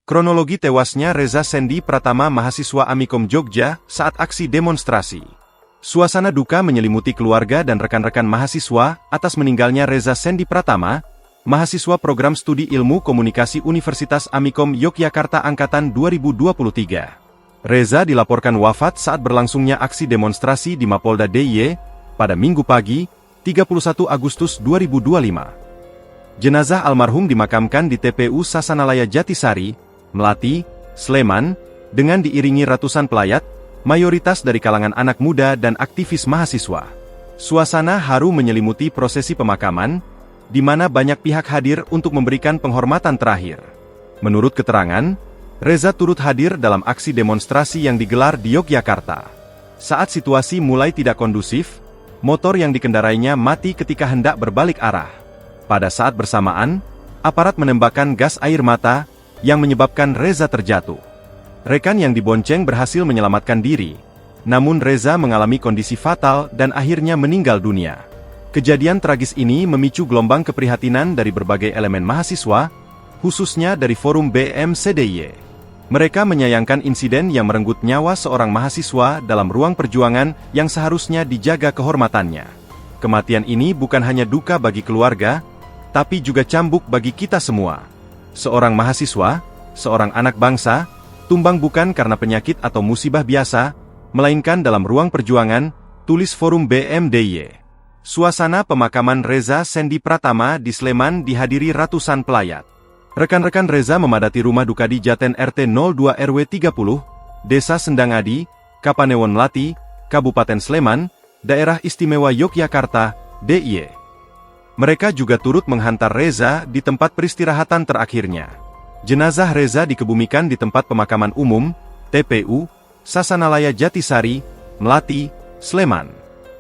Kronologi tewasnya Reza Sendi Pratama mahasiswa Amikom Jogja saat aksi demonstrasi. Suasana duka menyelimuti keluarga dan rekan-rekan mahasiswa atas meninggalnya Reza Sendi Pratama, mahasiswa program studi ilmu komunikasi Universitas Amikom Yogyakarta Angkatan 2023. Reza dilaporkan wafat saat berlangsungnya aksi demonstrasi di Mapolda DIY pada Minggu pagi, 31 Agustus 2025. Jenazah almarhum dimakamkan di TPU Sasanalaya Jatisari, Melati, Sleman, dengan diiringi ratusan pelayat, mayoritas dari kalangan anak muda dan aktivis mahasiswa. Suasana haru menyelimuti prosesi pemakaman, di mana banyak pihak hadir untuk memberikan penghormatan terakhir. Menurut keterangan, Reza turut hadir dalam aksi demonstrasi yang digelar di Yogyakarta. Saat situasi mulai tidak kondusif, motor yang dikendarainya mati ketika hendak berbalik arah. Pada saat bersamaan, aparat menembakkan gas air mata, yang menyebabkan Reza terjatuh. Rekan yang dibonceng berhasil menyelamatkan diri, namun Reza mengalami kondisi fatal dan akhirnya meninggal dunia. Kejadian tragis ini memicu gelombang keprihatinan dari berbagai elemen mahasiswa, khususnya dari forum BMCDIY. Mereka menyayangkan insiden yang merenggut nyawa seorang mahasiswa dalam ruang perjuangan yang seharusnya dijaga kehormatannya. Kematian ini bukan hanya duka bagi keluarga, tapi juga cambuk bagi kita semua. Seorang mahasiswa, seorang anak bangsa, tumbang bukan karena penyakit atau musibah biasa, melainkan dalam ruang perjuangan, tulis forum BMDIY. Suasana pemakaman Reza Sendi Pratama di Sleman dihadiri ratusan pelayat. Rekan-rekan Reza memadati rumah duka di Jaten RT 02 RW 30, Desa Sendangadi, Kapanewon Melati, Kabupaten Sleman, Daerah Istimewa Yogyakarta, DIY. Mereka juga turut menghantar Reza di tempat peristirahatan terakhirnya. Jenazah Reza dikebumikan di tempat pemakaman umum, TPU, Sasanalaya Jatisari, Melati, Sleman.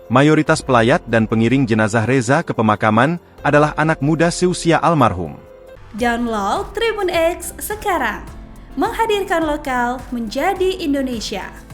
Mayoritas pelayat dan pengiring jenazah Reza ke pemakaman adalah anak muda seusia almarhum. Download Tribun X sekarang, menghadirkan lokal menjadi Indonesia.